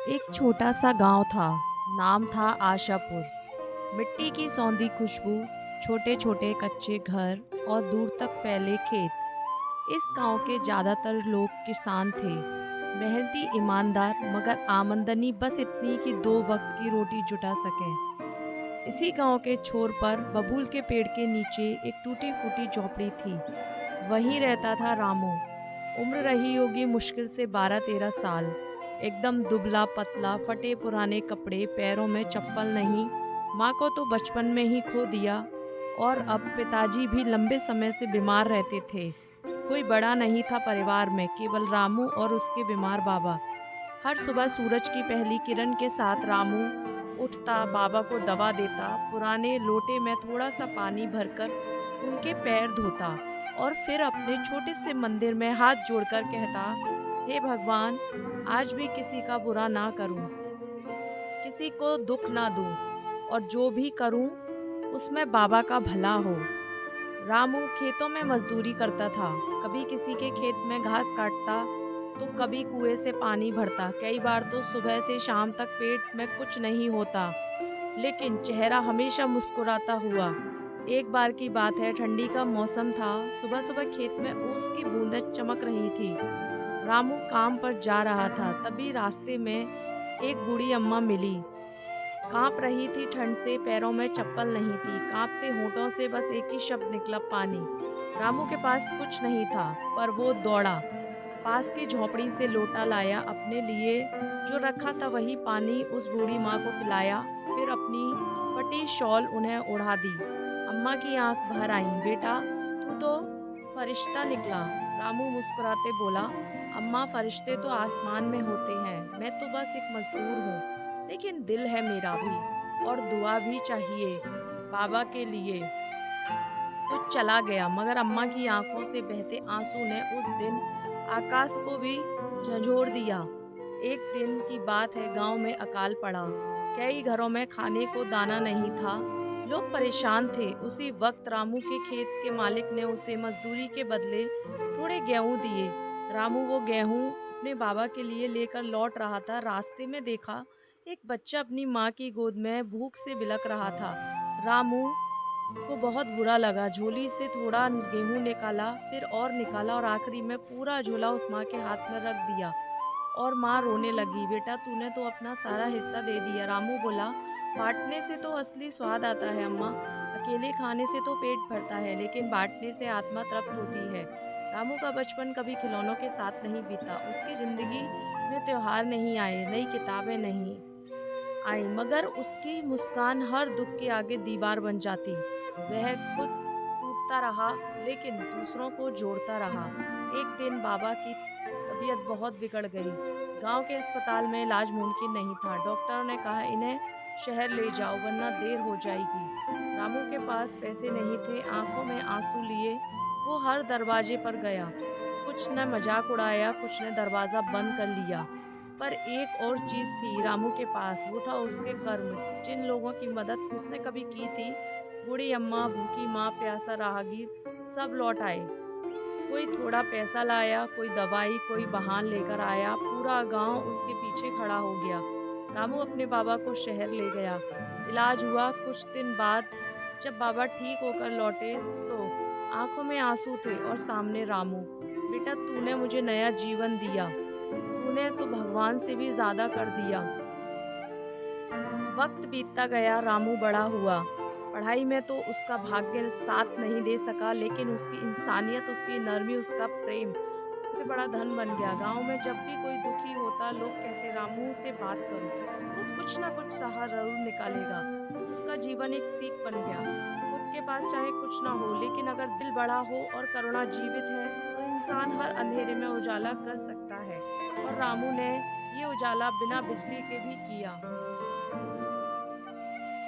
एक छोटा सा गांव था। नाम था आशापुर। मिट्टी की सौंधी खुशबू, छोटे छोटे कच्चे घर और दूर तक फैले खेत। इस गांव के ज़्यादातर लोग किसान थे, मेहनती, ईमानदार, मगर आमदनी बस इतनी कि दो वक्त की रोटी जुटा सकें। इसी गांव के छोर पर बबूल के पेड़ के नीचे एक टूटी फूटी झोपड़ी थी। वहीं रहता था रामू। उम्र रही होगी मुश्किल से 12-13 साल। एकदम दुबला पतला, फटे पुराने कपड़े, पैरों में चप्पल नहीं। माँ को तो बचपन में ही खो दिया और अब पिताजी भी लंबे समय से बीमार रहते थे। कोई बड़ा नहीं था परिवार में, केवल रामू और उसके बीमार बाबा। हर सुबह सूरज की पहली किरण के साथ रामू उठता, बाबा को दवा देता, पुराने लोटे में थोड़ा सा पानी भरकर उनके पैर धोता और फिर अपने छोटे से मंदिर में हाथ जोड़कर कहता, हे भगवान, आज भी किसी का बुरा ना करूं, किसी को दुख ना दूं, और जो भी करूं उसमें बाबा का भला हो। रामू खेतों में मजदूरी करता था। कभी किसी के खेत में घास काटता तो कभी कुएं से पानी भरता। कई बार तो सुबह से शाम तक पेट में कुछ नहीं होता, लेकिन चेहरा हमेशा मुस्कुराता हुआ। एक बार की बात है, ठंडी का मौसम था। सुबह सुबह खेत में ओस की बूंदें चमक रही थी। रामू काम पर जा रहा था, तभी रास्ते में एक बूढ़ी अम्मा मिली। कांप रही थी ठंड से, पैरों में चप्पल नहीं थी। कांपते होठों से बस एक ही शब्द निकला, पानी। रामू के पास कुछ नहीं था, पर वो दौड़ा, पास की झोपड़ी से लोटा लाया, अपने लिए जो रखा था वही पानी उस बूढ़ी माँ को पिलाया, फिर अपनी फटी शॉल उन्हें ओढ़ा दी। अम्मा की आंख भर आईं। बेटा, तू तो फरिश्ता निकला। रामू मुस्कुराते बोला, अम्मा, फरिश्ते तो आसमान में होते हैं, मैं तो बस एक मजदूर हूँ, लेकिन दिल है मेरा भी, और दुआ भी चाहिए बाबा के लिए। तो चला गया, मगर अम्मा की आंखों से बहते आंसू ने उस दिन आकाश को भी झंझोर दिया। एक दिन की बात है, गांव में अकाल पड़ा। कई घरों में खाने को दाना नहीं था। लोग परेशान थे। उसी वक्त रामू के खेत के मालिक ने उसे मजदूरी के बदले थोड़े गेहूं दिए। रामू वो गेहूं अपने बाबा के लिए लेकर लौट रहा था। रास्ते में देखा एक बच्चा अपनी माँ की गोद में भूख से बिलख रहा था। रामू को बहुत बुरा लगा। झोली से थोड़ा गेहूं निकाला, फिर और निकाला, और आखिरी में पूरा झोला उस माँ के हाथ में रख दिया। और माँ रोने लगी। बेटा, तूने तो अपना सारा हिस्सा दे दिया। रामू बोला, बांटने से तो असली स्वाद आता है अम्मा। अकेले खाने से तो पेट भरता है, लेकिन बांटने से आत्मा तृप्त होती है। रामू का बचपन कभी खिलौनों के साथ नहीं बीता। उसकी जिंदगी में त्योहार नहीं आए, नई किताबें नहीं आई, मगर उसकी मुस्कान हर दुख के आगे दीवार बन जाती। वह खुद टूटता रहा, लेकिन दूसरों को जोड़ता रहा। एक दिन बाबा की तबीयत बहुत बिगड़ गई। गांव के अस्पताल में इलाज मुमकिन नहीं था। डॉक्टरों ने कहा, इन्हें शहर ले जाओ वरना देर हो जाएगी। रामू के पास पैसे नहीं थे। आंखों में आंसू लिए वो हर दरवाजे पर गया। कुछ ने मजाक उड़ाया, कुछ ने दरवाज़ा बंद कर लिया। पर एक और चीज़ थी रामू के पास, वो था उसके कर्म। जिन लोगों की मदद उसने कभी की थी, बूढ़ी अम्मा, भूखी माँ, प्यासा राहगीर, सब लौट आए। कोई थोड़ा पैसा लाया, कोई दवाई, कोई बहान लेकर आया। पूरा गांव उसके पीछे खड़ा हो गया। रामू अपने बाबा को शहर ले गया। इलाज हुआ। कुछ दिन बाद जब बाबा ठीक होकर लौटे तो आंखों में आंसू थे और सामने रामू। बेटा, तूने मुझे नया जीवन दिया, तूने तो भगवान से भी ज्यादा कर दिया। वक्त बीतता गया, रामू बड़ा हुआ। पढ़ाई में तो उसका भाग्य साथ नहीं दे सका, लेकिन उसकी इंसानियत, उसकी नरमी, उसका प्रेम उसे बड़ा धन बन गया। गांव में जब भी कोई दुखी होता, लोग कहते, रामू से बात करो, वो कुछ ना कुछ सहारा जरूर निकालेगा। उसका जीवन एक सीख बन गया। खुद के पास चाहे कुछ ना हो, लेकिन अगर दिल बड़ा हो और करुणा जीवित है, तो इंसान हर अंधेरे में उजाला कर सकता है। और रामू ने ये उजाला बिना बिजली के भी किया।